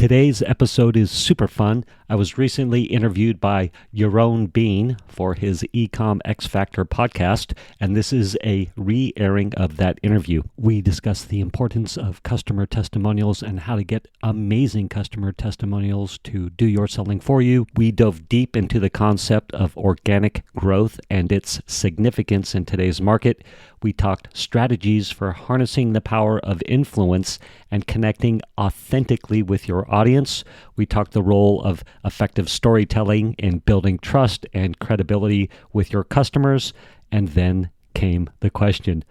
Today's episode is super fun. I was recently interviewed by Yaron Bean for his Ecom X Factor podcast, and this is a re-airing of that interview. We discussed the importance of customer testimonials and how to get amazing customer testimonials to do your selling for you. We dove deep into the concept of organic growth and its significance in today's market. We talked strategies for harnessing the power of influence and connecting authentically with your audience. We talked the role of effective storytelling in building trust and credibility with your customers. And then came the question,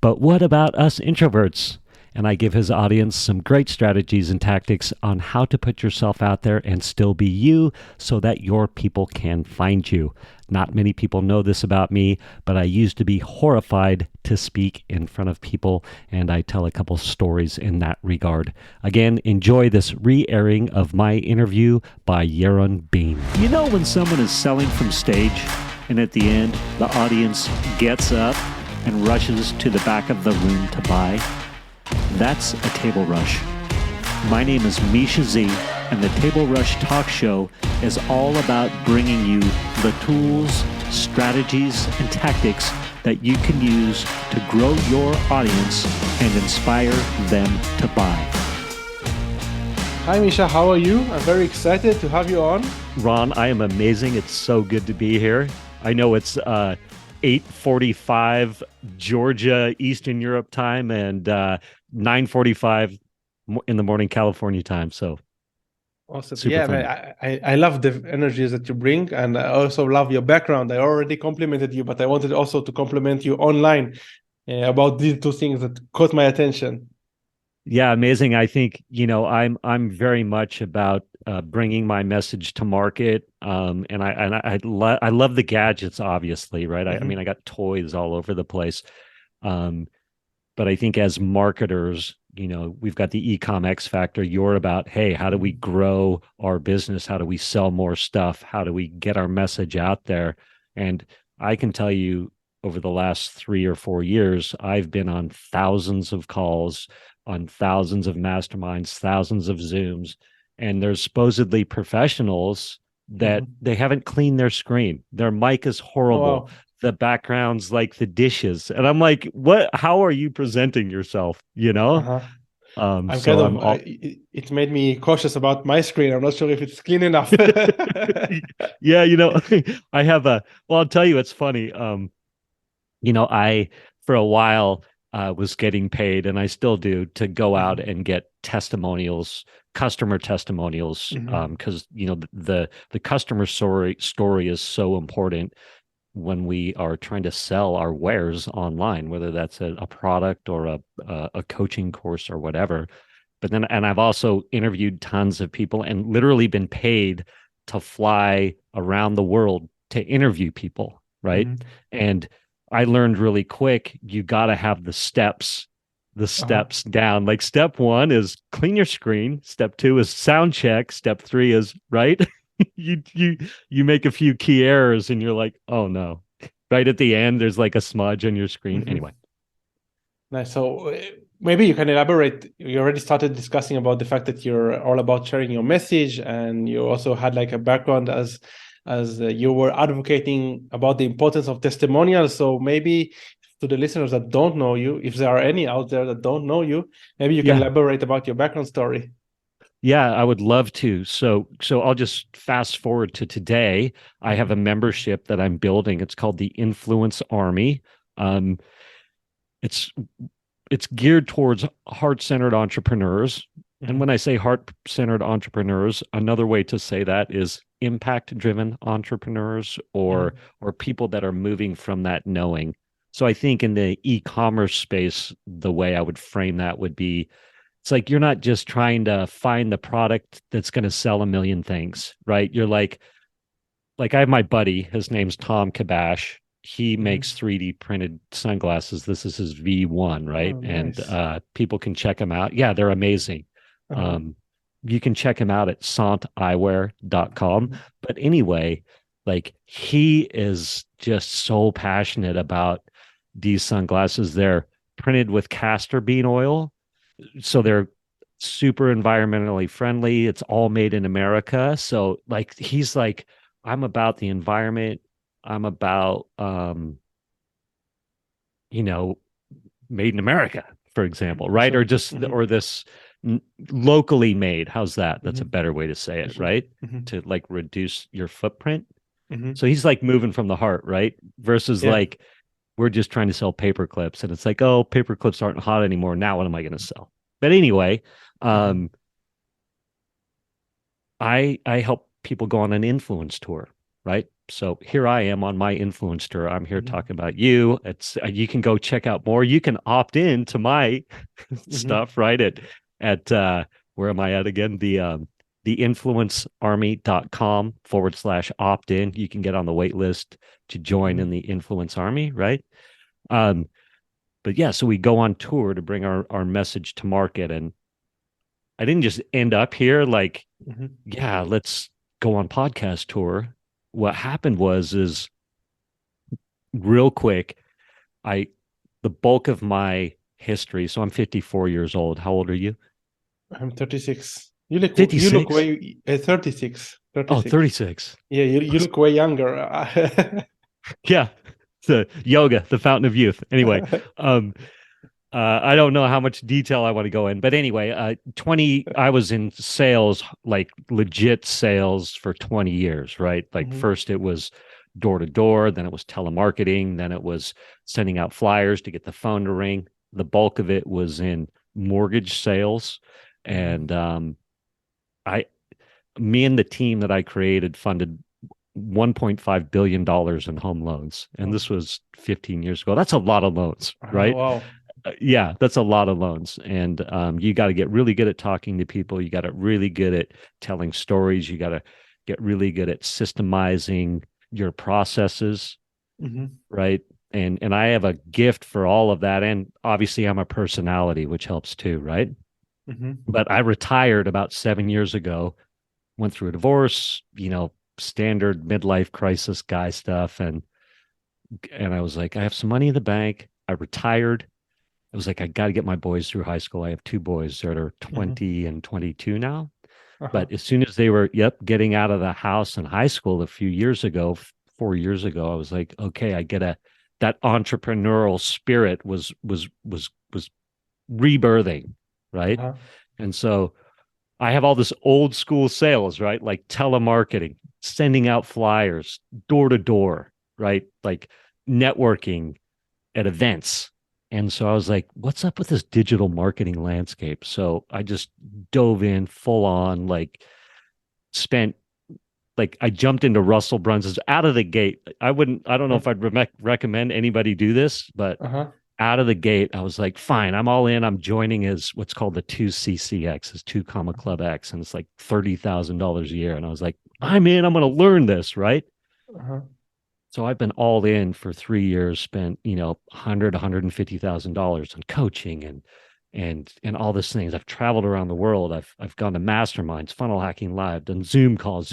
but what about us introverts? And I give his audience some great strategies and tactics on how to put yourself out there and still be you so that your people can find you. Not many people know this about me, but I used to be horrified to speak in front of people, and I tell a couple stories in that regard. Again, enjoy this re-airing of my interview by Yaron Bean. You know when someone is selling from stage, and at the end, the audience gets up and rushes to the back of the room to buy? That's a table rush. My name is Mischa Z, and the Table Rush Talk Show is all about bringing you the tools, strategies, and tactics that you can use to grow your audience and inspire them to buy. Hi Mischa, how are you? I'm very excited to have you on. Ron, I am amazing. It's so good to be here. I know it's 8:45 Georgia Eastern Europe time and 9:45 in the morning California time. So awesome. Super yeah, fun. man, I love the energies that you bring, and I also love your background. I already complimented you, but I wanted also to compliment you online about these two things that caught my attention. Yeah, amazing. I think, I'm very much about bringing my message to market. And I love the gadgets, obviously, right? I mean, I got toys all over the place. But I think as marketers, we've got the Ecom X Factor. You're about, hey, how do we grow our business? How do we sell more stuff? How do we get our message out there? And I can tell you over the last 3 or 4 years, I've been on thousands of calls, on thousands of masterminds, thousands of Zooms, and there's supposedly professionals that they haven't cleaned their screen. Their mic is horrible. Oh, wow. The background's like the dishes. And I'm like, what? How are you presenting yourself? It made me cautious about my screen. I'm not sure if it's clean enough. Yeah, I'll tell you, it's funny. I, for a while, was getting paid, and I still do, to go out and get testimonials, customer testimonials, because the customer story is so important when we are trying to sell our wares online, whether that's a product or a coaching course or whatever. But then, and I've also interviewed tons of people and literally been paid to fly around the world to interview people, right? And I learned really quick, you got to have the steps down. Like step 1 is clean your screen. Step 2 is sound check. Step 3 is, right? you make a few key errors and you're like, oh no. Right at the end, there's like a smudge on your screen. Anyway. Nice. So maybe you can elaborate. You already started discussing about the fact that you're all about sharing your message, and you also had like a background as you were advocating about the importance of testimonials. So maybe to the listeners that don't know you, if there are any out there that don't know you, maybe you can elaborate about your background story. Yeah, I would love to. So I'll just fast forward to today. I have a membership that I'm building. It's called the Influence Army. It's geared towards heart-centered entrepreneurs. And when I say heart-centered entrepreneurs, another way to say that is impact-driven entrepreneurs or people that are moving from that knowing. So I think in the e-commerce space, the way I would frame that would be, it's like you're not just trying to find the product that's going to sell a million things, right? You're like I have my buddy, his name's Tom Kabash. He makes 3D printed sunglasses. This is his V1, right? Oh, nice. And people can check them out. Yeah, they're amazing. You can check him out at santeyewear.com. But anyway, like he is just so passionate about these sunglasses. They're printed with castor bean oil. So they're super environmentally friendly. It's all made in America. So like he's like, I'm about the environment. I'm about you know, made in America, for example, For right? Or sure. just Mm-hmm. or this locally made. How's that? That's a Mm-hmm. better way to say For it, sure. right? Mm-hmm. To like reduce your footprint. Mm-hmm. So he's like moving from the heart, right? Versus Yeah. like we're just trying to sell paper clips, and it's like, oh, paper clips aren't hot anymore. Now what am I going to sell? But anyway, Mm-hmm. um, I help people go on an influence tour, right? So here I am on my influence tour. I'm here Mm-hmm. talking about you. It's you can go check out more. You can opt in to my Mm-hmm. stuff, right? At where am I at again? The influencearmy.com/opt-in. You can get on the wait list to join Mm-hmm. in the influence army, right? Um, but yeah, so we go on tour to bring our message to market. And I didn't just end up here like, Mm-hmm. yeah, let's go on podcast tour. What happened is real quick, I the bulk of my history, so I'm 54 years old. How old are you? I'm 36. You look 56? way 36. Oh, 36. 36. Yeah, you look way younger. Yeah. The yoga, the fountain of youth. Anyway, um, I don't know how much detail I want to go in, but anyway, 20, I was in sales, like legit sales for 20 years, right? Like Mm-hmm. first it was door to door, then it was telemarketing, then it was sending out flyers to get the phone to ring. The bulk of it was in mortgage sales. Mm-hmm. And I, me and the team that I created funded $1.5 billion in home loans. And Oh, this was 15 years ago. That's a lot of loans, right? wow. Yeah, that's a lot of loans. And you got to get really good at talking to people. You got to really good at telling stories. You got to get really good at systemizing your processes, Mm-hmm. right? And I have a gift for all of that. And obviously I'm a personality, which helps too, right? Mm-hmm. But I retired about 7 years ago, went through a divorce, standard midlife crisis guy stuff. And I was like, I have some money in the bank. I retired. I was like, I got to get my boys through high school. I have two boys that are Mm-hmm. 20 and 22 now. Uh-huh. But as soon as they were, getting out of the house in high school a few years ago, 4 years ago, I was like, okay, that entrepreneurial spirit was rebirthing, right? Uh-huh. And so I have all this old school sales, right? Like telemarketing, sending out flyers, door to door, right? Like networking at events. And so I was like, what's up with this digital marketing landscape? So I just dove in full on, like spent like I jumped into Russell Brunson's out of the gate. I don't know if I'd recommend anybody do this, but Uh-huh. out of the gate, I was like, fine, I'm all in. I'm joining as what's called the 2CCX, is 2 comma club X. And it's like $30,000 a year. And I was like, I'm in, I'm going to learn this. Right. Uh-huh. So I've been all in for 3 years, spent, $150,000 on coaching and all these things. I've traveled around the world. I've gone to masterminds, funnel hacking live, done Zoom calls,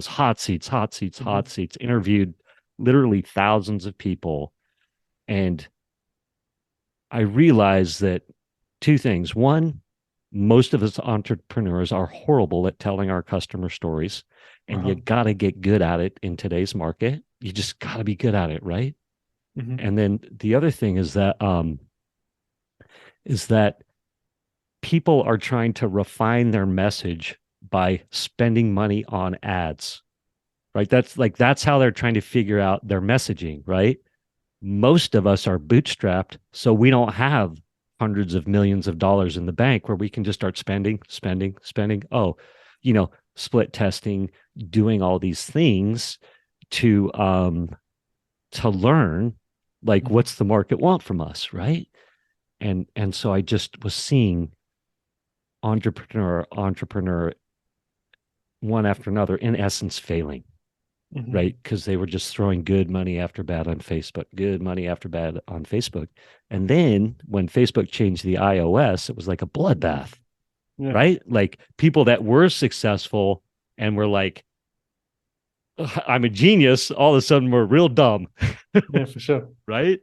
hot seats, Mm-hmm. interviewed literally thousands of people. And I realized that two things. One, most of us entrepreneurs are horrible at telling our customer stories, and you Uh-huh. got to get good at it in today's market. You just got to be good at it, right? Mm-hmm. And then the other thing is that people are trying to refine their message by spending money on ads, right? That's how they're trying to figure out their messaging, right? Most of us are bootstrapped, so we don't have hundreds of millions of dollars in the bank where we can just start spending. Oh, split testing, doing all these things to learn like Mm-hmm. what's the market want from us, right? And so I just was seeing entrepreneur one after another in essence failing, Mm-hmm. right? Because they were just throwing good money after bad on Facebook, good money after bad on Facebook. And then when Facebook changed the iOS, it was like a bloodbath, Yeah. right? Like people that were successful and were like, I'm a genius, all of a sudden we're real dumb, Yeah, for sure. right?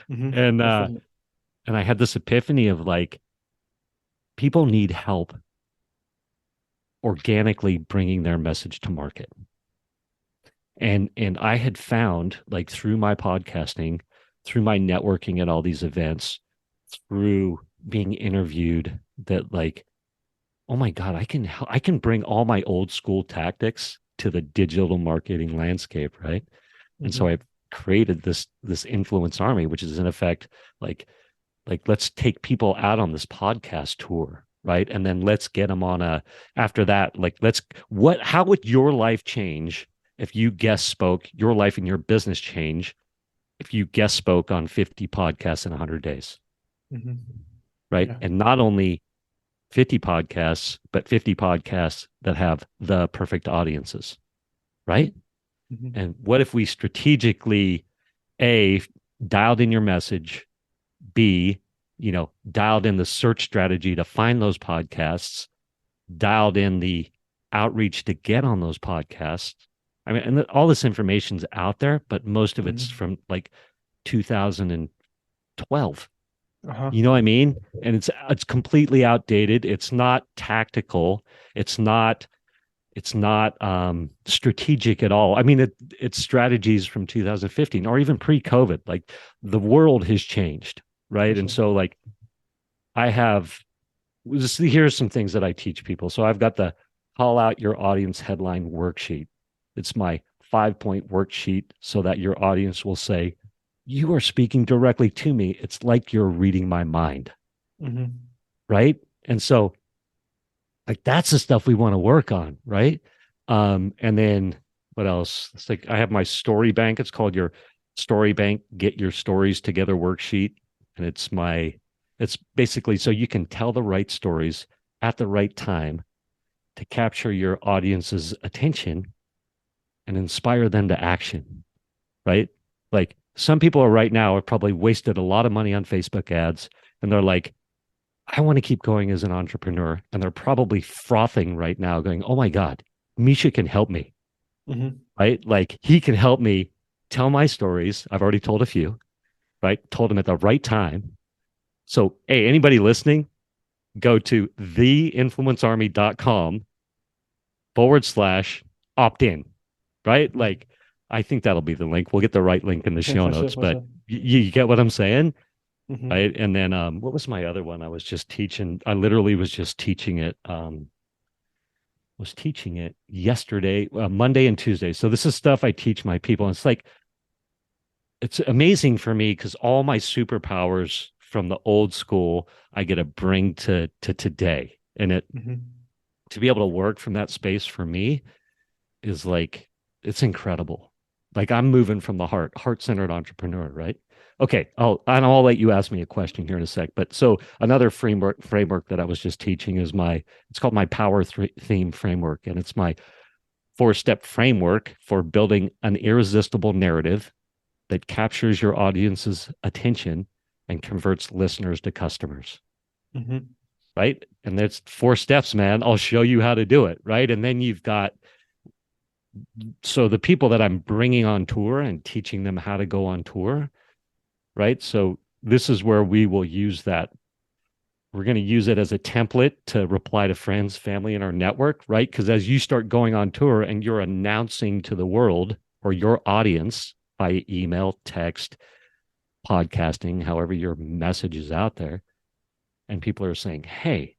Mm-hmm. And Definitely. and I had this epiphany of like, people need help organically bringing their message to market. And I had found, like, through my podcasting, through my networking at all these events, through being interviewed, that, like, oh my God, I can bring all my old school tactics to the digital marketing landscape, right? And so Mm-hmm. I've created this influence army, which is in effect like let's take people out on this podcast tour, right? And then let's get them on a after that, like, let's what how would your life change if you guest spoke, your life and your business change if you guest spoke on 50 podcasts in 100 days, Mm-hmm. right? Yeah. And not only 50 podcasts, but 50 podcasts that have the perfect audiences, right? Mm-hmm. And what if we strategically, A, dialed in your message, B, dialed in the search strategy to find those podcasts, dialed in the outreach to get on those podcasts. I mean, and all this information's out there, but most of it's Mm-hmm. from like 2012. Uh-huh. You know what I mean? And it's completely outdated. It's not tactical. It's not strategic at all. I mean, it's strategies from 2015 or even pre-COVID. Like, the world has changed, For right? And sure. so, like, I have here's some things that I teach people. So I've got the call out your audience headline worksheet. It's my 5-point worksheet so that your audience will say, you are speaking directly to me. It's like you're reading my mind, Mm-hmm. right? And so, like, that's the stuff we want to work on, right? And then what else? It's like I have my story bank. It's called your story bank, get your stories together worksheet. And it's basically so you can tell the right stories at the right time to capture your audience's attention and inspire them to action, right? Like, some people are right now have probably wasted a lot of money on Facebook ads, and they're like, I want to keep going as an entrepreneur. And they're probably frothing right now, going, oh my God, Mischa can help me, Mm-hmm. right? Like, he can help me tell my stories. I've already told a few, right? Told them at the right time. So, hey, anybody listening, go to theinfluencearmy.com/opt in, right? Mm-hmm. Like, I think that'll be the link. We'll get the right link in the Yeah, show for sure, notes, for but sure. you get what I'm saying? Mm-hmm. Right. And then what was my other one? I was just teaching. I literally was just teaching it. Was teaching it yesterday, Monday and Tuesday. So this is stuff I teach my people. And it's like, it's amazing for me because all my superpowers from the old school I get to bring to today. And it Mm-hmm. to be able to work from that space for me is like, it's incredible. Like, I'm moving from the heart-centered entrepreneur, right? Okay, I'll let you ask me a question here in a sec. But so another framework that I was just teaching is it's called my power theme framework, and it's my 4-step framework for building an irresistible narrative that captures your audience's attention and converts listeners to customers, Mm-hmm. right? And there's 4 steps, man. I'll show you how to do it, right? And then you've got so the people that I'm bringing on tour and teaching them how to go on tour, right? So this is where we will use that. We're going to use it as a template to reply to friends, family, and our network, right? Because as you start going on tour and you're announcing to the world or your audience by email, text, podcasting, however your message is out there, and people are saying, hey,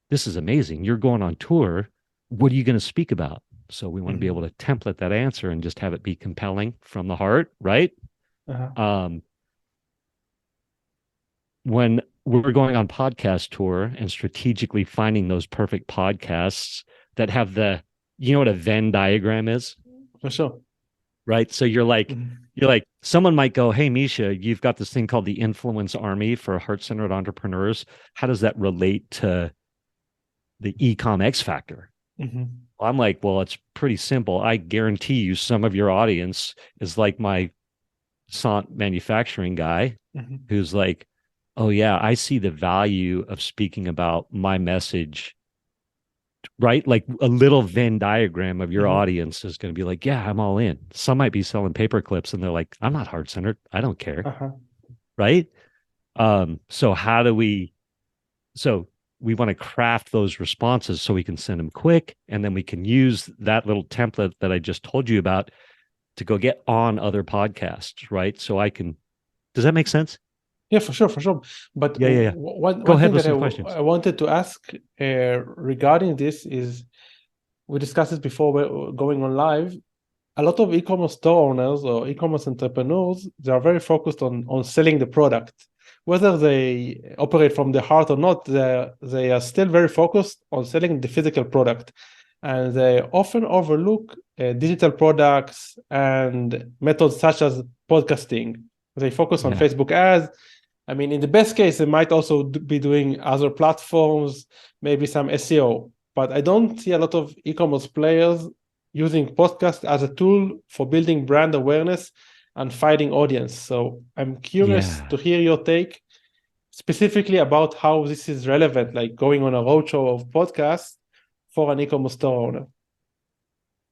this is amazing. You're going on tour. What are you going to speak about? So we want to be Mm-hmm. able to template that answer and just have it be compelling from the heart, right? Uh-huh. Um, when we're going on podcast tour and strategically finding those perfect podcasts that have you know what a Venn diagram is, For sure. right? So Mm-hmm. you're like, someone might go, hey, Mischa, you've got this thing called the Influence Army for heart-centered entrepreneurs. How does that relate to the Ecom X Factor? Mm-hmm. I'm like, well, it's pretty simple. I guarantee you some of your audience is like my Sant manufacturing guy Mm-hmm. who's like, oh, yeah, I see the value of speaking about my message, right? Like, a little Venn diagram of your Mm-hmm. audience is going to be like, yeah, I'm all in. Some might be selling paper clips and they're like, I'm not heart centered. I don't care. Uh-huh. Right. So how do we, so we want to craft those responses so we can send them quick, and then we can use that little template that I just told you about to go get on other podcasts, right? So I can. Does that make sense? Yeah, for sure. But Yeah. Go one ahead thing with that some questions. I wanted to ask regarding this is, we discussed this before we're going on live. A lot of e-commerce store owners or e-commerce entrepreneurs, they are very focused on selling the product. Whether they operate from the heart or not, they are still very focused on selling the physical product. And they often overlook digital products and methods such as podcasting. They focus on Facebook ads. I mean, in the best case, they might also be doing other platforms, maybe some SEO. But I don't see a lot of e-commerce players using podcast as a tool for building brand awareness and finding audience. So I'm curious to hear your take specifically about how this is relevant, like going on a roadshow of podcasts for an e-commerce store owner.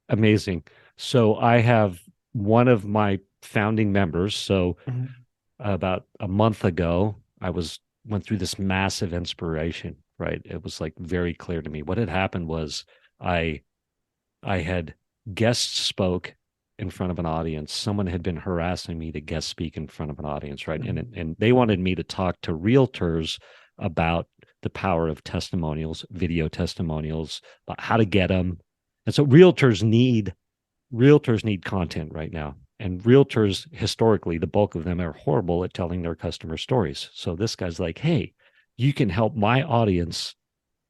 Amazing. So I have one of my founding members. So about a month ago, I went through this massive inspiration, right? It was like very clear to me. What had happened was I had guest spoke in front of an audience. Someone had been harassing me to guest speak in front of an audience, right? And they wanted me to talk to realtors about the power of testimonials, video testimonials, about how to get them. And so realtors need content right now. And realtors, historically, the bulk of them are horrible at telling their customer stories. So this guy's like, hey, you can help my audience,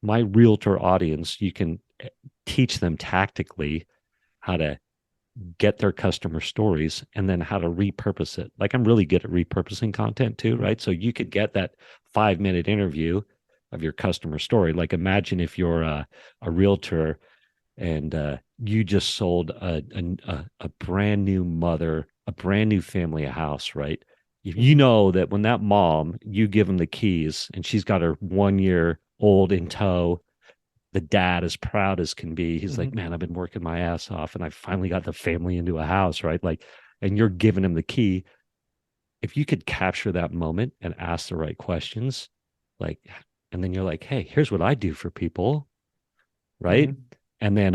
my realtor audience. You can teach them tactically how to get their customer stories and then how to repurpose it. Like, I'm really good at repurposing content too, right? So you could get that 5-minute interview of your customer story. Like, imagine if you're a realtor and you just sold a brand new mother, a brand new family a house, right? If you know that when that mom, you give them the keys and she's got her 1-year-old in tow, the dad, as proud as can be, he's like, man, I've been working my ass off and I finally got the family into a house, right? Like, and you're giving him the key. If you could capture that moment and ask the right questions, like, and then you're like, hey, here's what I do for people, right? And then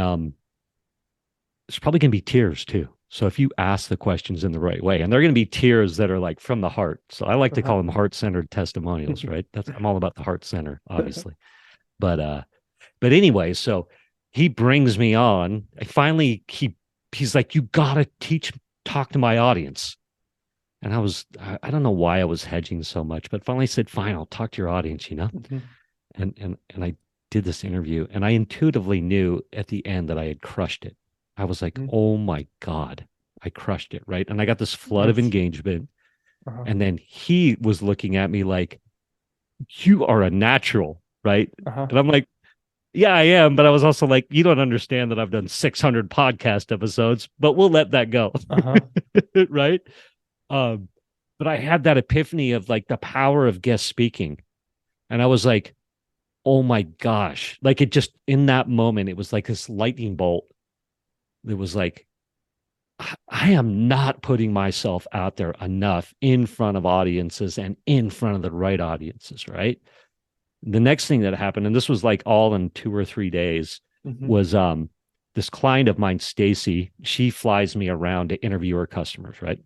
there's probably going to be tears too. So if you ask the questions in the right way, and they're going to be tears that are like from the heart. So I like to call them heart-centered testimonials, right? I'm all about the heart center, obviously. But anyway, so he brings me on. He's like, you gotta talk to my audience. And I don't know why I was hedging so much, but finally said, fine, I'll talk to your audience, And I did this interview, and I intuitively knew at the end that I had crushed it. I was like, oh my God, I crushed it, right? And I got this flood of engagement. And then he was looking at me like, you are a natural, right? And I'm like, yeah, I am. But I was also like, you don't understand that I've done 600 podcast episodes, but we'll let that go. Right. But I had that epiphany of like the power of guest speaking. And I was like, oh my gosh, like it just, in that moment, it was like this lightning bolt. It was like, I am not putting myself out there enough in front of audiences and in front of the right audiences. Right. The next thing that happened, and this was like all in 2 or 3 days, was this client of mine, Stacy. She flies me around to interview her customers, right?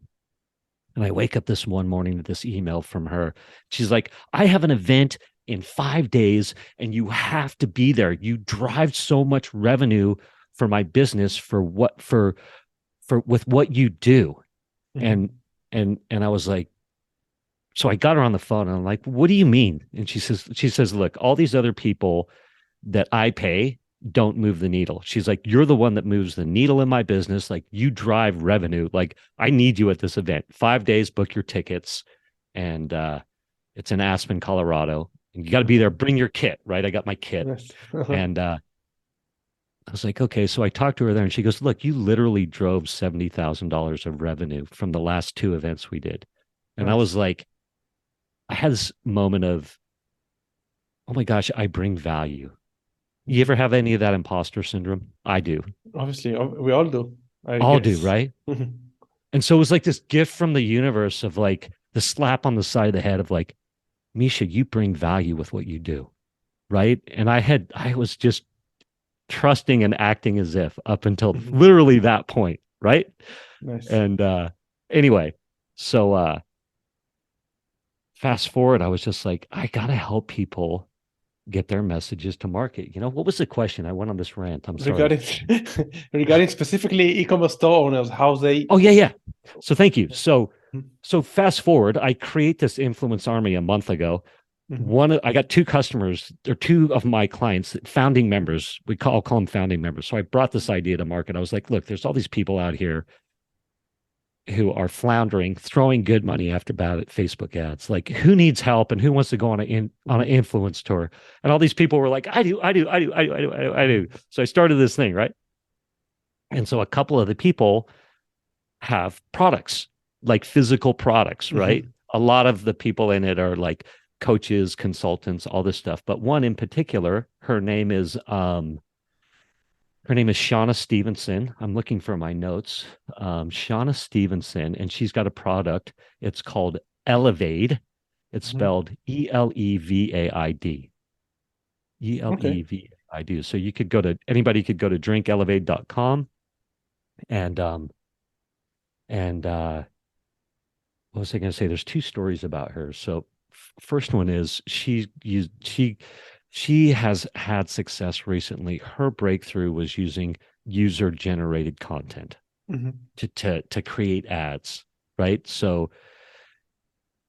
And I wake up this one morning with this email from her. She's like, I have an event in 5 days and you have to be there. You drive so much revenue for my business with what you do. And I was like, so I got her on the phone and I'm like, what do you mean? And she says, look, all these other people that I pay don't move the needle. She's like, you're the one that moves the needle in my business. Like, you drive revenue. Like, I need you at this event. 5 days, book your tickets. And it's in Aspen, Colorado. And you got to be there. Bring your kit, right? I got my kit. And I was like, okay. So I talked to her there and she goes, look, you literally drove $70,000 of revenue from the last 2 events we did. And I was like, I had this moment of, oh my gosh, I bring value. You ever have any of that imposter syndrome? I do. Obviously, we all do. All do, right? And so it was like this gift from the universe of like the slap on the side of the head of like, Mischa, you bring value with what you do. right? And I was just trusting and acting as if up until Mhm. literally that point, right? Nice. And anyway, so fast forward, I was just like, I gotta help people get their messages to market. What was the question? I went on this rant. I'm sorry. Regarding regarding specifically e-commerce store owners, how they. Oh yeah. So thank you. So Mhm. so fast forward, I create this influence army a month ago. Mhm. I got two customers or two of my clients, founding members. I'll call them founding members. So I brought this idea to market. I was like, look, there's all these people out here who are floundering, throwing good money after bad at Facebook ads. Like, who needs help and who wants to go on an influence tour? And all these people were like, I do, I do, I do, I do, I do, I do, I do. So I started this thing, right? And so a couple of the people have products, like physical products, right? Mhm. A lot of the people in it are like coaches, consultants, all this stuff. But one in particular, her name is Shauna Stevenson. I'm looking for my notes. Shauna Stevenson, and she's got a product. It's called Elevade. It's Mhm. spelled Elevaid. Okay. Elevaid. So anybody could go to drinkelevade.com and what was I going to say? There's two stories about her. So first one is she has had success recently. Her breakthrough was using user generated content Mhm. to create ads, right? So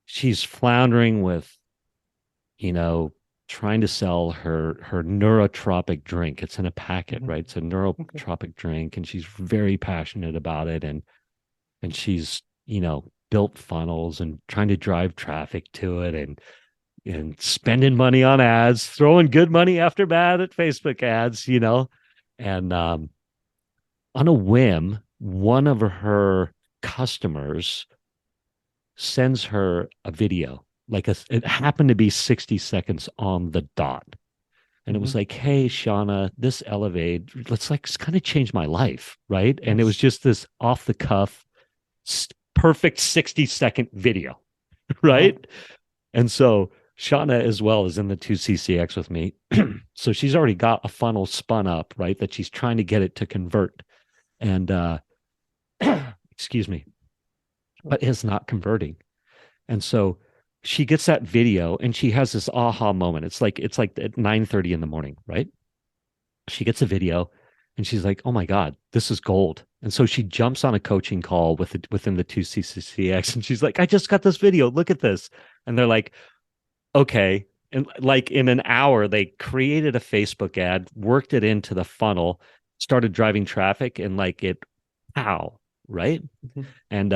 she's floundering with, you know, trying to sell her neurotropic drink. It's in a packet, Mhm. right? It's a Okay. neurotropic drink, and she's very passionate about it. And she's, built funnels and trying to drive traffic to it and spending money on ads, throwing good money after bad at Facebook ads. And on a whim, one of her customers sends her a video. It happened to be 60 seconds on the dot. And it was Mhm. like, hey, Shauna, this Elevate, let's like kind of change my life. Right. And it was Nice. just this off the cuff, perfect 60-second video. Uh-huh. Right. And so Shauna as well is in the 2CCX with me. So she's already got a funnel spun up, right? That she's trying to get it to convert. And excuse me, but it's not converting. And so she gets that video and she has this aha moment. It's like at 9:30 in the morning, right? She gets a video and she's like, "Oh my God, this is gold." And so she jumps on a coaching call within the 2CCX and she's like, "I just got this video. Look at this." And they're like, "Okay." And like in an hour, they created a Facebook ad, worked it into the funnel, started driving traffic, and like pow, right? Mhm. And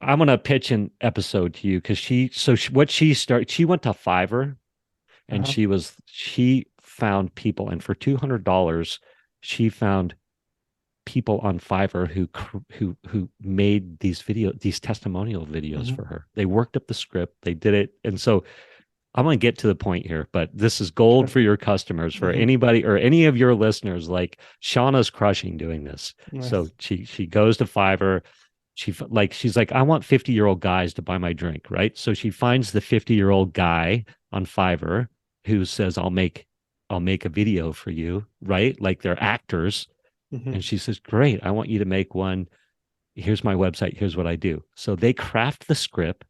I'm gonna pitch an episode to you because she went to Fiverr and Uh-huh. she found people, and for $200 she found people on Fiverr who made these testimonial videos Mhm. for her. They worked up the script, they did it, and so I'm going to get to the point here, but this is gold Sure. for your customers, for Mhm. anybody or any of your listeners. Like Shauna's crushing doing this. So Nice. she goes to Fiverr. She's like, I want 50-year-old guys to buy my drink, right? So she finds the 50-year-old guy on Fiverr who says, I'll make a video for you, right? Like they're actors. And Mhm. she says, great, I want you to make one. Here's my website. Here's what I do. So they craft the script.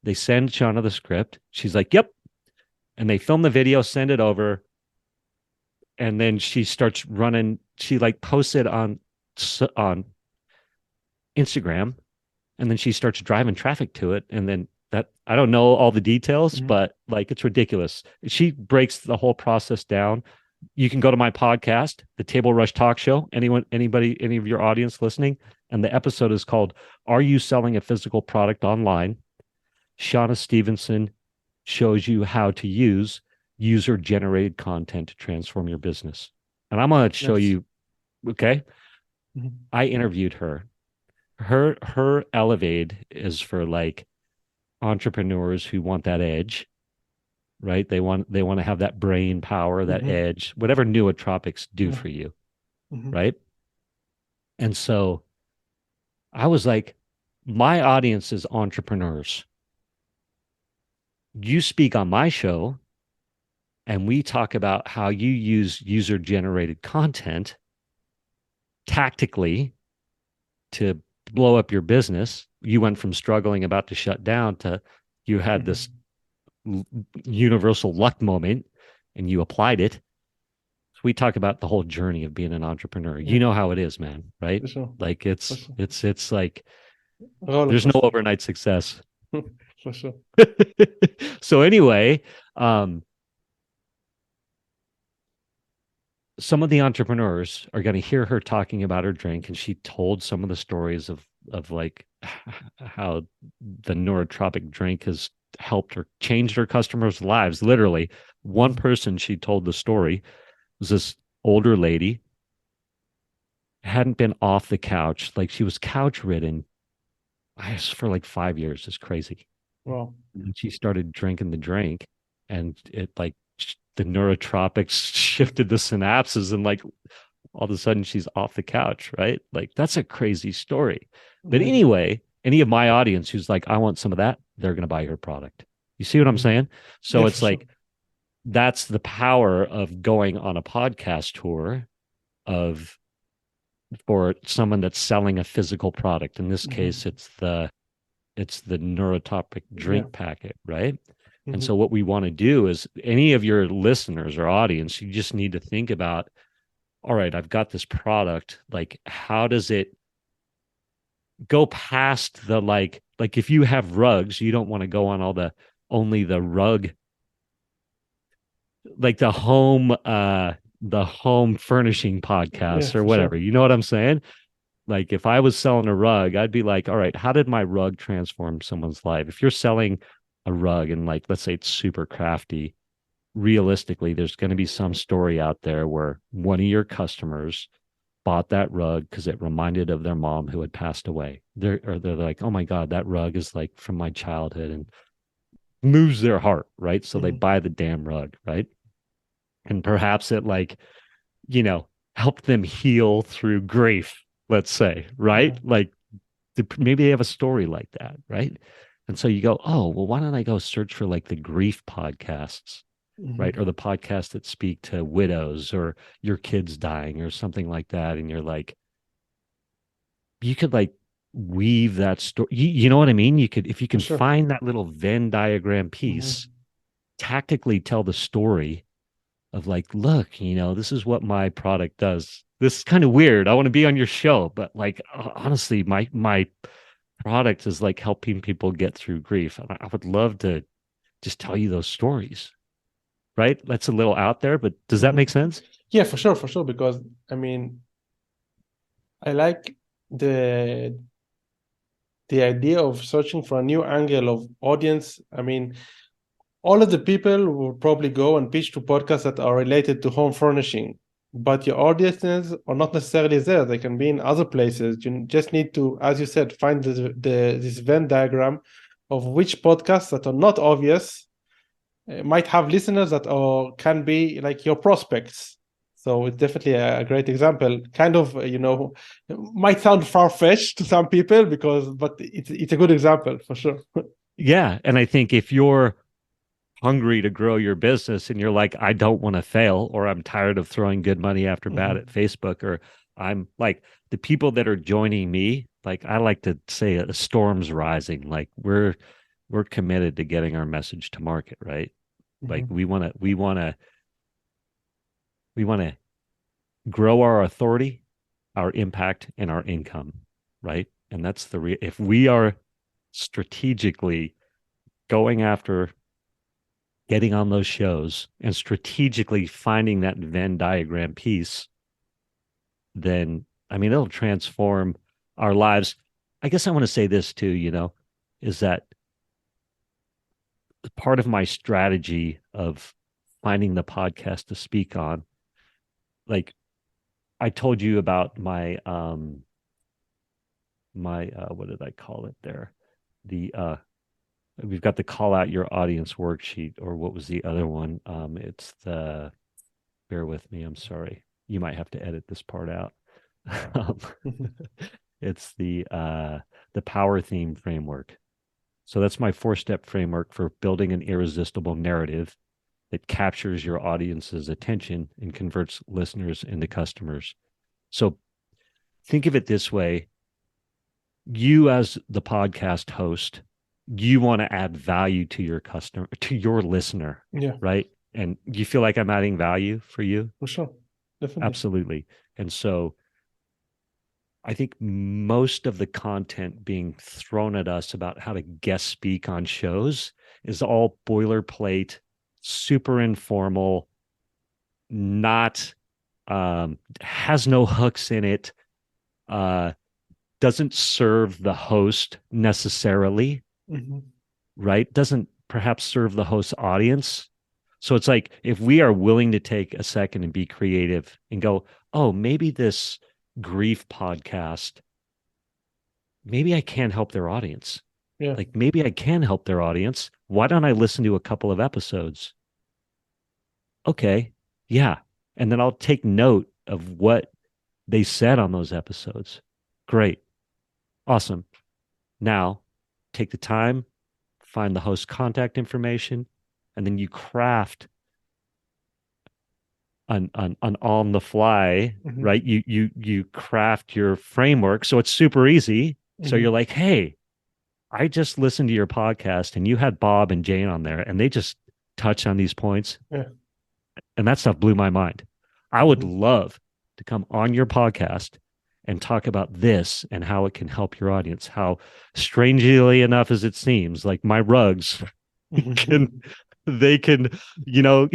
They send Shauna the script. She's like, yep. And they film the video, send it over. And then she starts running. She like posts it on Instagram, and then she starts driving traffic to it. And then that I don't know all the details, Mhm. but like it's ridiculous. She breaks the whole process down. You can go to my podcast, the Table Rush Talk Show. Anybody, any of your audience listening, and the episode is called "Are You Selling a Physical Product Online?" Shauna Stevenson shows you how to use user generated content to transform your business. And I'm going to show Nice. you, okay? Mhm. I interviewed her. Her Elevate is for like entrepreneurs who want that edge, right? They want to have that brain power, that Mhm. edge, whatever nootropics do Yeah. for you, Mhm. right? And so I was like, my audience is entrepreneurs. You speak on my show, And we talk about how you use user-generated content tactically to blow up your business. You went from struggling about to shut down to you had this universal luck moment and you applied it. So we talk about the whole journey of being an entrepreneur. You know how it is, man, right? For sure. Like it's like Roller there's no coaster. overnight success. For sure. So anyway, some of the entrepreneurs are going to hear her talking about her drink, and she told some of the stories of like how the neurotropic drink has helped her, changed her customers' lives. Literally, one person she told the story was this older lady, hadn't been off the couch, like she was couch ridden for like 5 years. It's crazy. Wow. And she started drinking the drink, and it like the neurotropics shifted the synapses, and like all of a sudden she's off the couch, right? Like that's a crazy story. But anyway, any of my audience who's like, I want some of that, they're going to buy your product. You see what I'm saying? So it's like, that's the power of going on a podcast tour of for someone that's selling a physical product. In this case, it's the neurotropic drink packet, right? And so what we want to do is any of your listeners or audience, you just need to think about, all right, I've got this product. Like, how does it go past the like if you have rugs, you don't want to go on only the rug, like the home furnishing podcast or whatever. You know what I'm saying? Like if I was selling a rug, I'd be like, all right, how did my rug transform someone's life? If you're selling a rug and like, let's say it's super crafty, realistically, there's going to be some story out there where one of your customers bought that rug because it reminded of their mom who had passed away. They're like, oh my God, that rug is like from my childhood and moves their heart, right? So they buy the damn rug, right? And perhaps it like, helped them heal through grief, let's say, right? Like maybe they have a story like that, right? And so you go, oh, well, why don't I go search for like the grief podcasts, right? Or the podcasts that speak to widows or your kids dying or something like that. And you're like, you could like weave that story. You know what I mean? You could, if you can find that little Venn diagram piece, tactically tell the story of like, look, this is what my product does. This is kind of weird. I want to be on your show, but like, honestly, my product is like helping people get through grief. And I would love to just tell you those stories, right? That's a little out there, but does that make sense? Yeah, for sure. Because I mean, I like the idea of searching for a new angle of audience. I mean, all of the people will probably go and pitch to podcasts that are related to home furnishing, but your audiences are not necessarily there. They can be in other places. You just need to, as you said, find this Venn diagram of which podcasts that are not obvious might have listeners that can be like your prospects. So it's definitely a great example. Kind of, might sound far-fetched to some people but it's a good example for sure. Yeah, and I think if you're hungry to grow your business and you're like, I don't want to fail, or I'm tired of throwing good money after bad at Facebook, or I'm like the people that are joining me, like I like to say a storm's rising. Like we're committed to getting our message to market, right? Like we want to grow our authority, our impact, and our income, right? And that's if we are strategically going after getting on those shows and strategically finding that Venn diagram piece, then I mean it'll transform our lives. I guess I want to say this too, is that part of my strategy of finding the podcast to speak on, like I told you about my what did I call it there? We've got the call out your audience worksheet, or what was the other one? It's bear with me, I'm sorry. You might have to edit this part out. It's the power theme framework. So that's my 4-step framework for building an irresistible narrative that captures your audience's attention and converts listeners into customers. So think of it this way. You as the podcast host, you want to add value to your customer, to your listener, Yeah, right? And you feel like I'm adding value for you? for sure. Definitely. Absolutely. And so I think most of the content being thrown at us about how to guest speak on shows is all boilerplate, super informal, not has no hooks in it, uh, doesn't serve the host necessarily, right? Doesn't perhaps serve the host's audience. So it's like if we are willing to take a second and be creative and go, oh, maybe this grief podcast, maybe I can help their audience. Yeah. Like maybe I can help their audience. Why don't I listen to a couple of episodes? Okay. Yeah. And then I'll take note of what they said on those episodes. Great. Awesome. Now take the time, find the host contact information, and then you craft an on the fly, right? You craft your framework so it's super easy. So you're like, hey, I just listened to your podcast and you had Bob and Jane on there and they just touched on these points. Yeah. And that stuff blew my mind. I would love to come on your podcast and talk about this and how it can help your audience. How strangely enough as it seems, like my rugs they can, you know,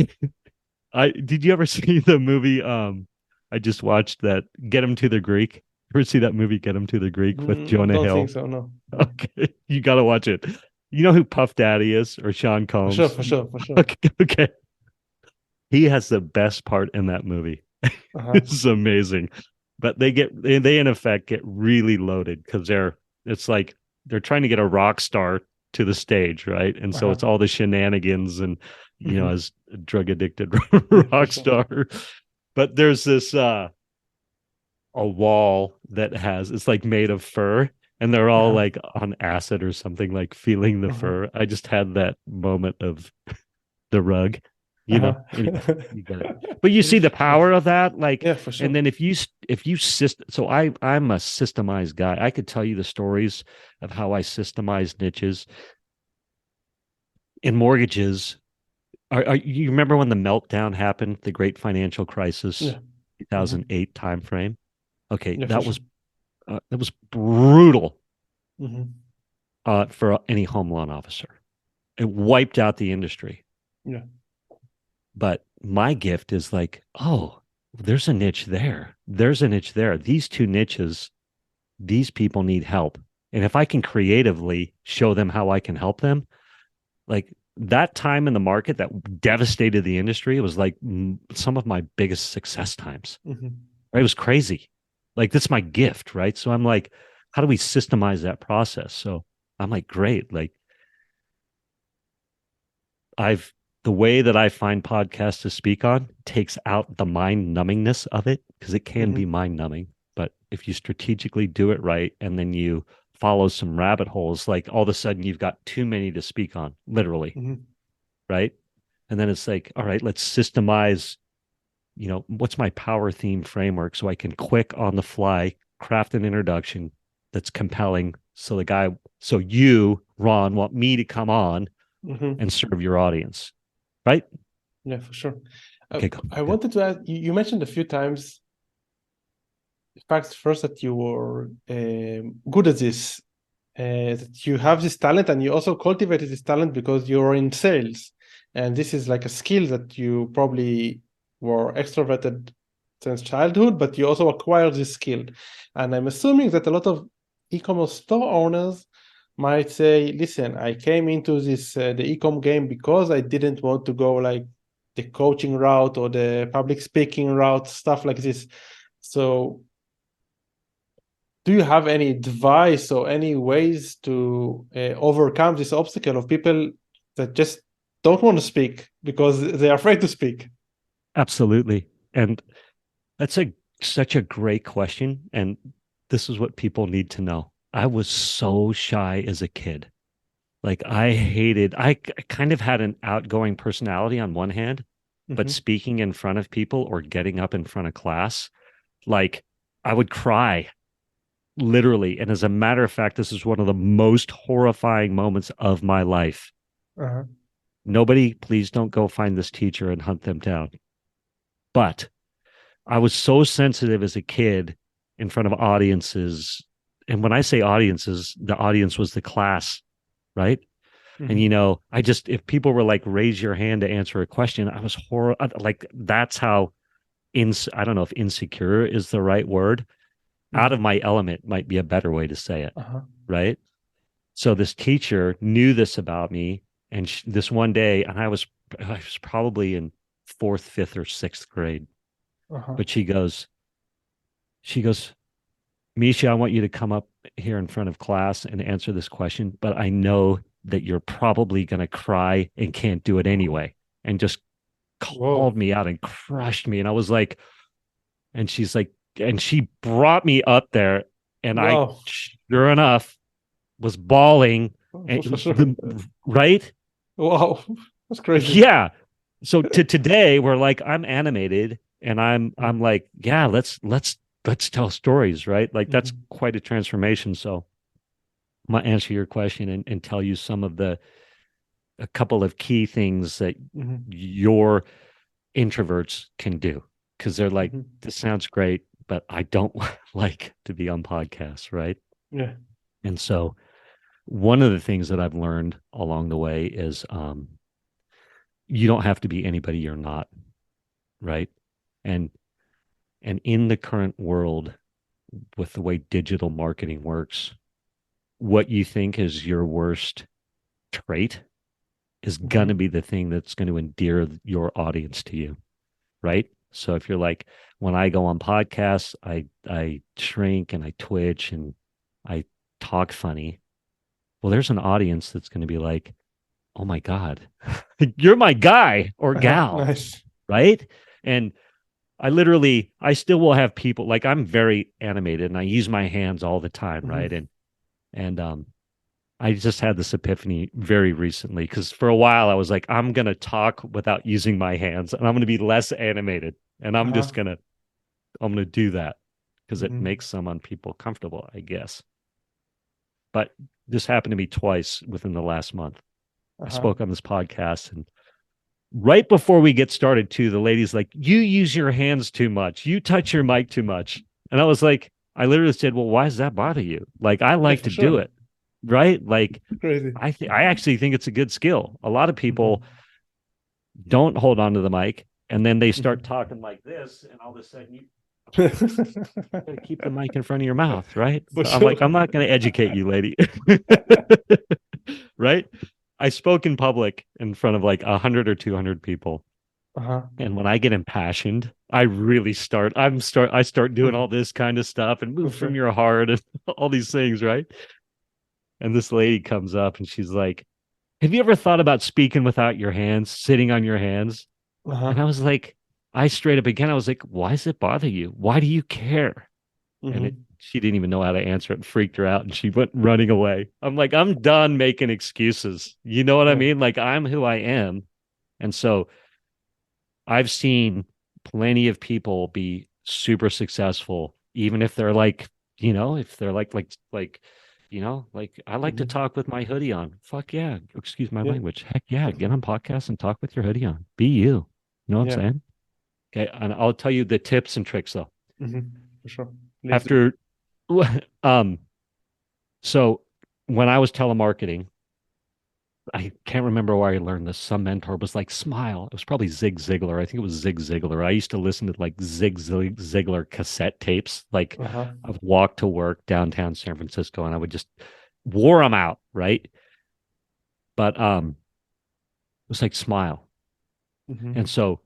did you ever see the movie I just watched that Get Him to the Greek? Ever see that movie Get Him to the Greek with Jonah don't Hill? think so, no. Okay, you got to watch it. You know who Puff Daddy is or Sean Combs? For sure. Okay. He has the best part in that movie. It's amazing. But they in effect get really loaded because it's like they're trying to get a rock star to the stage, right? And so it's all the shenanigans and as a drug addicted rock star. But there's this a wall that it's like made of fur and they're all like on acid or something, like feeling the fur. I just had that moment of the rug. You got it. But you see the power of that, like, yeah, for sure. And then if you so I'm a systemized guy. I could tell you the stories of how I systemize niches in mortgages. You remember when the meltdown happened, the great financial crisis, 2008 timeframe? Okay, that was brutal for any home loan officer. It wiped out the industry. Yeah. But my gift is like, oh, there's a niche there. There's a niche there. These two niches, these people need help. And if I can creatively show them how I can help them, like that time in the market that devastated the industry was like some of my biggest success times. Right? It was crazy. Like that's my gift, right? So I'm like, how do we systemize that process? So I'm like, great. Like the way that I find podcasts to speak on takes out the mind numbingness of it because it can be mind numbing. But if you strategically do it right and then you follow some rabbit holes, like all of a sudden you've got too many to speak on, literally. Right. And then it's like, all right, let's systemize, what's my power theme framework so I can quick on the fly craft an introduction that's compelling. So you, Ron, want me to come on and serve your audience. Right? Yeah, for sure. Okay, I wanted to ask, you mentioned a few times, in fact, first that you were good at this, that you have this talent and you also cultivated this talent because you're in sales. And this is like a skill that you probably were extroverted since childhood, but you also acquired this skill. And I'm assuming that a lot of e-commerce store owners might say, listen, I came into this the ecom game because I didn't want to go like the coaching route or the public speaking route, stuff like this. So do you have any advice or any ways to overcome this obstacle of people that just don't want to speak because they're afraid to speak? Absolutely. And that's such a great question. And this is what people need to know. I was so shy as a kid. Like I kind of had an outgoing personality on one hand, but Mm-hmm. speaking in front of people or getting up in front of class, like I would cry literally. And as a matter of fact, this is one of the most horrifying moments of my life. Uh-huh. Nobody, please don't go find this teacher and hunt them down. But I was so sensitive as a kid in front of audiences. And when I say audiences, the audience was the class, right? And Mm-hmm. I just if people were like raise your hand to answer a question, I was like that's how I don't know if insecure is the right word. Out of Mm-hmm. my element might be a better way to say it, Uh-huh. right? So this teacher knew this about me, and this one day, and I was probably in fourth, fifth, or sixth grade, Uh-huh. but she goes, Mischa, I want you to come up here in front of class and answer this question, but I know that you're probably going to cry and can't do it anyway. And just Whoa. called me out and crushed me. And I was like, and she's like, and she brought me up there, and I, Wow. sure enough, was bawling. And For sure. right? Wow. That's crazy. Yeah. So to today, we're like, I'm animated, and I'm like, yeah, let's tell stories, right? Like that's Mm-hmm. quite a transformation. So I'm gonna answer your question and tell you some of a couple of key things that Mm-hmm. your introverts can do, because they're like, Mm-hmm. this sounds great, but I don't like to be on podcasts, right? Yeah. And so one of the things that I've learned along the way is you don't have to be anybody you're not, right? And in the current world, with the way digital marketing works, what you think is your worst trait is going to Mm-hmm. be the thing that's going to endear your audience to you, right? So if you're like, when I go on podcasts, I shrink and I twitch and I talk funny. Well, there's an audience that's going to be like, oh my God, you're my guy or Uh-huh. gal, Nice. right? And I still will have people like I'm very animated and I use my hands all the time, right? Mm-hmm. And I just had this epiphany very recently because for a while I was like, I'm gonna talk without using my hands and I'm gonna be less animated and Uh-huh. I'm gonna do that because it Mm-hmm. makes some people comfortable, I guess. But this happened to me twice within the last month. I Uh-huh. spoke on this podcast, and right before we get started, too, the lady's like, you use your hands too much. You touch your mic too much. And I was like, I literally said, well, why does that bother you? Like, I Yeah, like for to do sure. it. Right. Like, Crazy. I actually think it's a good skill. A lot of people Mm-hmm. don't hold on to the mic and then they start Mm-hmm. talking like this. And all of a sudden you got to keep the mic in front of your mouth. Right. For So I'm sure. like, I'm not going to educate you, lady. Right. I spoke in public in front of like 100 or 200 people. Uh-huh. And when I get impassioned, I really I start doing all this kind of stuff and For move from sure. your heart and all these things, right? And this lady comes up and she's like, have you ever thought about speaking without your hands, sitting on your hands? And Uh-huh. I was like, I straight up again, I was like, why does it bother you? Why do you care? And Mm-hmm. she didn't even know how to answer it. It freaked her out and she went running away. I'm like, I'm done making excuses. You know what I Yeah. mean? Like, I'm who I am. And so I've seen plenty of people be super successful, even if they're like, if they're like, I like to Mm-hmm. talk with my hoodie on. Fuck yeah. Excuse my Yeah. language. Heck yeah. Get on podcasts and talk with your hoodie on. Be you. You know what I'm Yeah. saying? Okay. And I'll tell you the tips and tricks though. Mm-hmm. For sure. Please do. After, um, so when I was telemarketing, I can't remember where I learned this. Some mentor was like, smile. It was probably Zig Ziglar. I think it was Zig Ziglar. I used to listen to like Ziglar cassette tapes. Like Uh-huh. I've walked to work downtown San Francisco and I would just wore them out. Right. But it was like smile. Mm-hmm. And so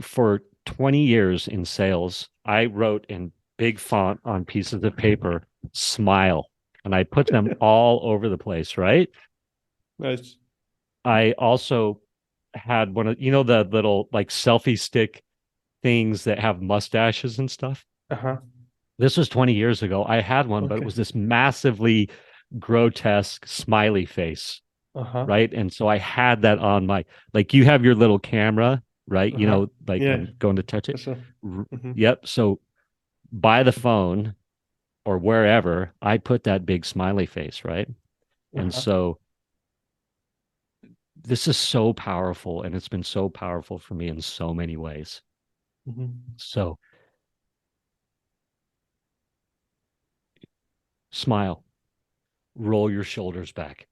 for 20 years in sales, I wrote in big font on pieces of paper, smile. And I put them all over the place. Right. Nice. I also had one of the little like selfie stick things that have mustaches and stuff. Uh-huh. This was 20 years ago. I had one, but it Okay. was this massively grotesque smiley face, Uh-huh. right? And so I had that on my, like you have your little camera, right? You Uh-huh. know, like Yeah, I'm going to touch for it. sure. Mm-hmm. Yep. So by the phone or wherever, I put that big smiley face, right? And Uh-huh. so this is so powerful, and it's been so powerful for me in so many ways. Mm-hmm. So smile, roll your shoulders back,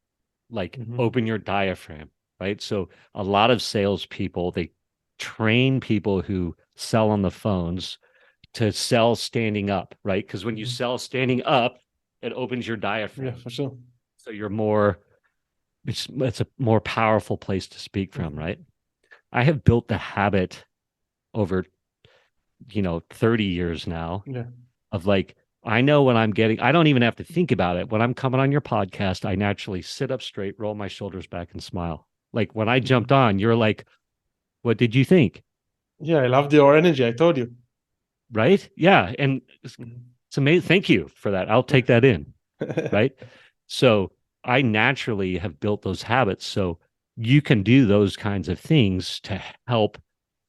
like Mm-hmm. open your diaphragm, right? So a lot of salespeople, they train people who sell on the phones to sell standing up, right? Because when you Mm-hmm. sell standing up, it opens your Yeah, diaphragm. for sure. So you're more, it's a more powerful place to speak from, Mm-hmm. right? I have built the habit over, 30 years now Yeah. of like, I know when I'm getting, I don't even have to think about it. When I'm coming on your podcast, I naturally sit up straight, roll my shoulders back, and smile. Like when I jumped Mm-hmm. on, you're like, what did you think? Yeah, I love your energy. I told you. Right? Yeah. And Mm-hmm. it's amazing. Thank you for that. I'll Yeah. take that in. Right? So I naturally have built those habits. So you can do those kinds of things to help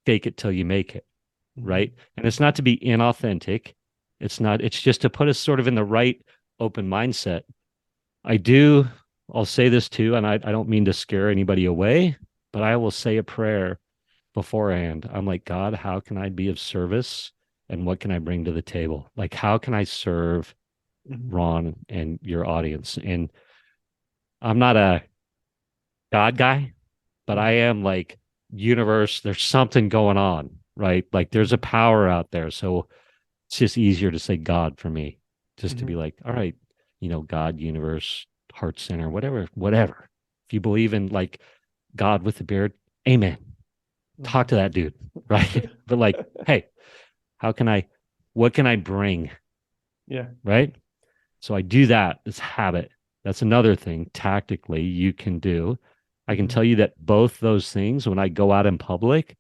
fake it till you make it. Mm-hmm. Right? And it's not to be inauthentic. It's not, it's just to put us sort of in the right open mindset. I do, I'll say this too, and I don't mean to scare anybody away, but I will say a prayer beforehand. I'm like, God, how can I be of service? And what can I bring to the table? Like, how can I serve Mm-hmm. Ron and your audience? And I'm not a God guy, but I am like, universe, there's something going on, right? Like, there's a Mm-hmm. power out there. So it's just easier to say God for me, just to Mm-hmm. be like, all right, God, universe, heart center, whatever, whatever. If you believe in like God with the beard, amen. Talk to that dude, right? But like, hey, how can I, what can I bring, Yeah. right? So I do that as habit. That's another thing tactically you can do. I can Mm-hmm. tell you that both those things, when I go out in public,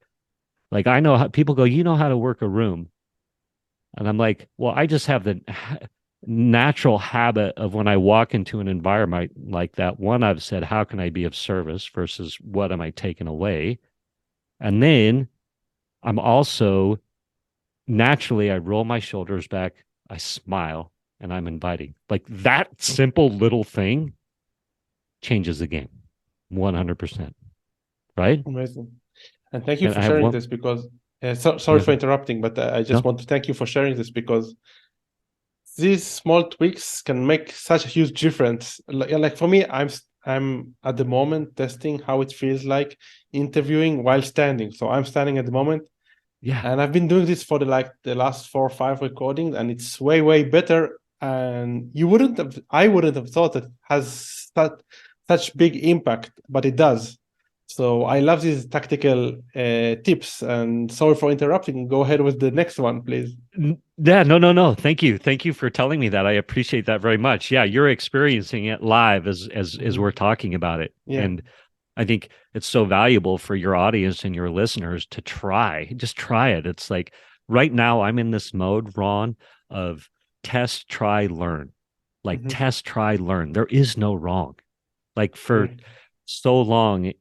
like I know how people go, you know how to work a room. And I'm like, well, I just have the natural habit of when I walk into an environment like that. One, I've said, how can I be of service versus what am I taking away? And then I'm also naturally, I roll my shoulders back, I smile, and I'm inviting. Like that simple little thing changes the game 100%. Right. Amazing. And thank you And for I have sharing one, this because, sorry yeah, for interrupting, but I just no, want to thank you for sharing this because these small tweaks can make such a huge difference. Like for me, I'm at the moment testing how it feels like interviewing while standing. So I'm standing at the moment, yeah. and I've been doing this for the last 4 or 5 recordings, and it's way better. And I wouldn't have thought it has such big impact, but it does. So I love these tactical tips. And sorry for interrupting. Go ahead with the next one, please. Yeah, no, no, no. Thank you. Thank you for telling me that. I appreciate that very much. Yeah, you're experiencing it live as Mhm. we're talking about it. Yeah. And I think it's so valuable for your audience and your listeners to just try it. It's like right now I'm in this mode, Ron, of test, try, learn. Like Mhm. test, try, learn. There is no wrong. Like for Yeah. so long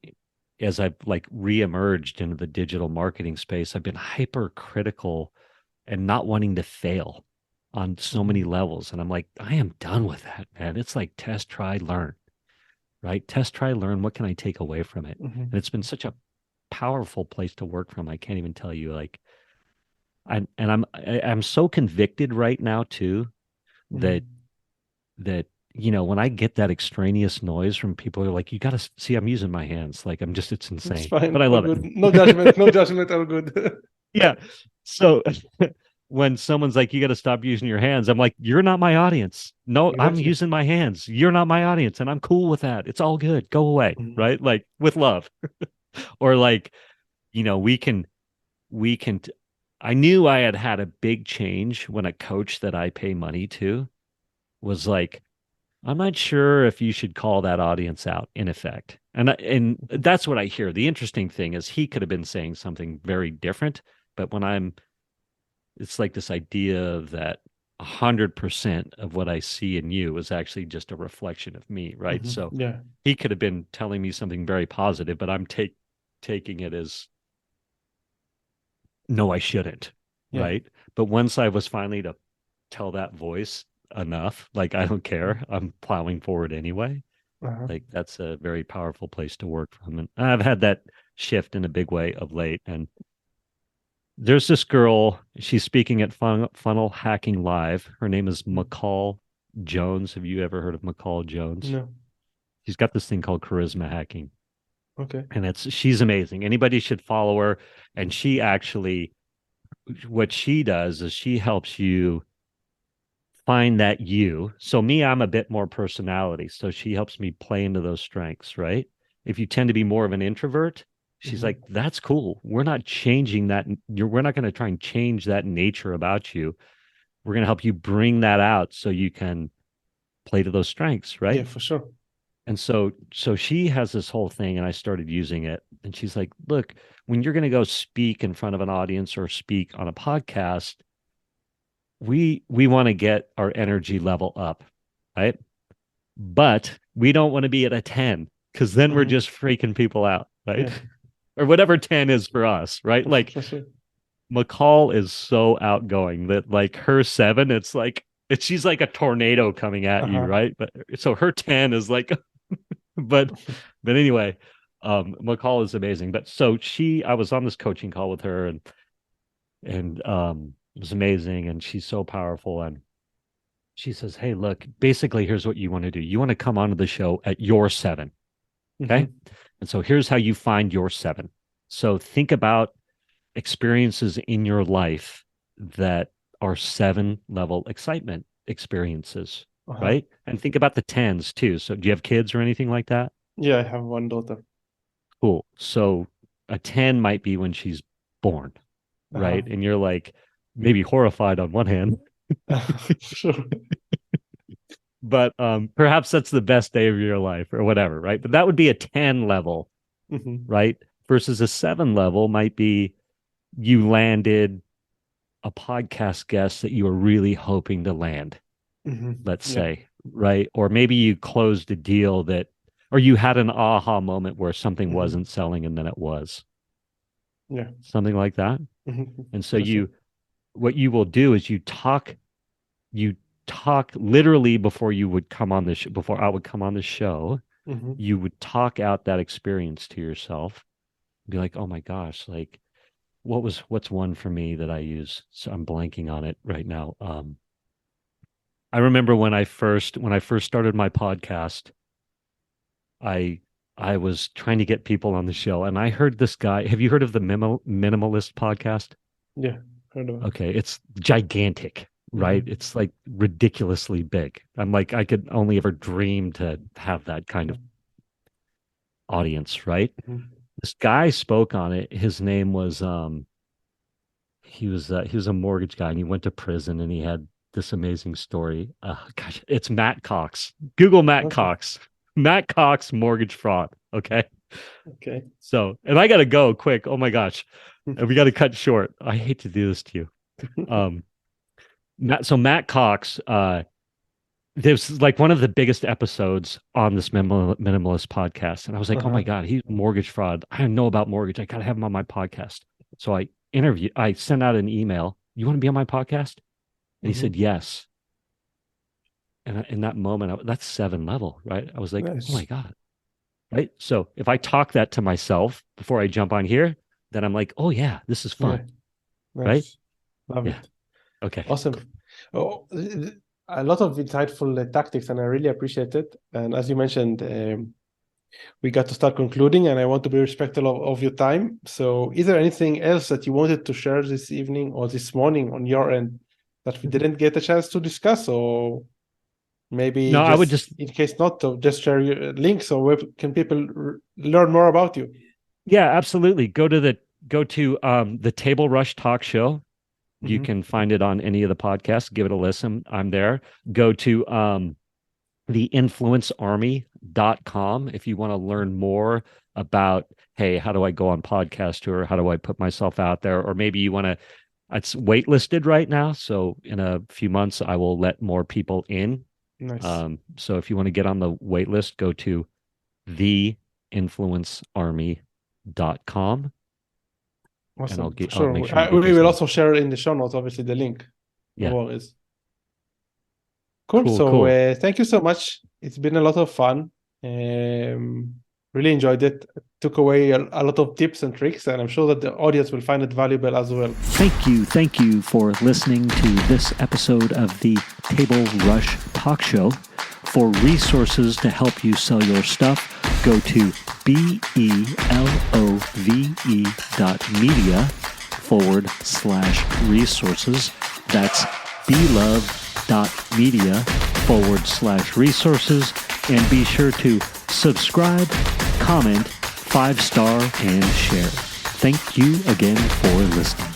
as I've like reemerged into the digital marketing space, I've been hypercritical and not wanting to fail on so many Mhm. levels. And I'm like, I am done with that, man. It's like test, try, learn, right? Test, try, learn. What can I take away from it? And Mhm. it's been such a powerful place to work from. I can't even tell you. Like, I'm so convicted right now too that Mhm. that when I get that extraneous noise from people who are like, you got to see, I'm using my hands. Like, it's It's insane, but fine. I All love good. No judgment. No judgment. All good. yeah. So when someone's like, you got to stop using your hands, I'm like, you're not my audience. No, I'm Exactly. using my hands. You're not my audience. And I'm cool with that. It's all good. Go away. Mhm. Right. Like with love. Or like, we can, I knew I had had a big change when a coach that I pay money to was like, I'm not sure if you should call that audience out in effect. And Mhm. that's what I hear. The interesting thing is he could have been saying something very different, but when I'm it's like this idea that 100% of what I see in you is actually just a reflection of me, right? So Yeah. he could have been telling me something very positive, but I'm taking it as no, I shouldn't, Yeah. right? But once I was finally to tell that voice enough, like I don't care, I'm plowing forward anyway. Uh-huh. Like that's a very powerful place to work from, and I've had that shift in a big way of late. And there's this girl, she's speaking at Funnel Hacking Live. Her name is McCall Jones. Have you ever heard of McCall Jones? No. She's got this thing called charisma hacking, Okay. and she's amazing. Anybody should follow her. And she actually, what she does is she helps you find that you. So me, I'm a bit more personality. So she helps me play into those strengths, right? If you tend to be more of an introvert, she's like, that's cool. We're not changing that. We're not going to try and change that nature about you. We're going to help you bring that out so you can play to those strengths, right? Yeah, for sure. And so she has this whole thing, and I started using it. And she's like, look, when you're going to go speak in front of an audience or speak on a podcast, we want to get our energy level up, right? But we don't want to be at a 10 because then we're just freaking people out, right? Yeah. Or whatever 10 is for us, right? Like For sure. McCall is so outgoing that like her 7, she's like a tornado coming at you, right? But so her 10 is like but anyway, McCall is amazing. But so I was on this coaching call with her, and it was amazing, and she's so powerful. And she says, hey, look, basically here's what you want to do. You want to come onto the show at your 7. Okay. And so here's how you find your 7. So think about experiences in your life that are 7-level excitement experiences, right? And think about the 10s too. So do you have kids or anything like that? Yeah, I have one daughter. Cool. So a 10 might be when she's born, right? And you're like maybe horrified on one hand. Sure. But perhaps that's the best day of your life or whatever, right? But that would be a 10 level, right? Versus a 7 level might be you landed a podcast guest that you were really hoping to land, let's say, right? Or maybe you closed a deal or you had an aha moment where something wasn't selling and then it was. Yeah. Something like that. And so what you will do is you talk literally before you would come on the before I would come on the show, you would talk out that experience to yourself, be like, oh my gosh, like what's one for me that I use? So I'm blanking on it right now. I remember when I first started my podcast, I was trying to get people on the show, and I heard this guy. Have you heard of the Minimalist podcast? Yeah, heard of it. Okay, it's gigantic, right? It's like ridiculously big. I'm like, I could only ever dream to have that kind of audience, right? This guy spoke on it. His name was he was a mortgage guy, and he went to prison, and he had this amazing story. Gosh, it's Matt Cox. Google Matt Cox. Matt Cox mortgage fraud. Okay. So, and I got to go quick. Oh my gosh. And we got to cut short. I hate to do this to you. Matt Cox, this is like one of the biggest episodes on this minimalist podcast. And I was like, oh my God, he's mortgage fraud. I know about mortgage. I got to have him on my podcast. So I sent out an email. You want to be on my podcast? And he said, yes. And in that moment, that's 7 level, right? I was like, oh my God. Right. So if I talk that to myself before I jump on here, then I'm like, oh yeah, this is fun. Right. Love it. Okay. Awesome. Oh, a lot of insightful tactics, and I really appreciate it. And as you mentioned, we got to start concluding, and I want to be respectful of your time. So is there anything else that you wanted to share this evening or this morning on your end that we didn't get a chance to discuss? Or maybe I would just, in case not, to just share your links, or where can people learn more about you? Yeah, absolutely. Go to the Table Rush Talk Show. You can find it on any of the podcasts. Give it a listen. I'm there. Go to theinfluencearmy.com if you want to learn more about, hey, how do I go on podcast tour? How do I put myself out there? Or maybe you want to It's waitlisted right now, so in a few months I will let more people in. Nice. So if you want to get on the wait list, go to theinfluencearmy.com. Awesome. And I'll For sure. make sure We will also share in the show notes, obviously, the link. Yeah. No worries. Cool. So thank you so much. It's been a lot of fun. Really enjoyed it. Took away a lot of tips and tricks, and I'm sure that the audience will find it valuable as well. Thank you for listening to this episode of the Table Rush Talk Show. For resources to help you sell your stuff, go to belove.media/resources. That's belove.media/resources. And be sure to subscribe, comment, 5-star, and share. Thank you again for listening.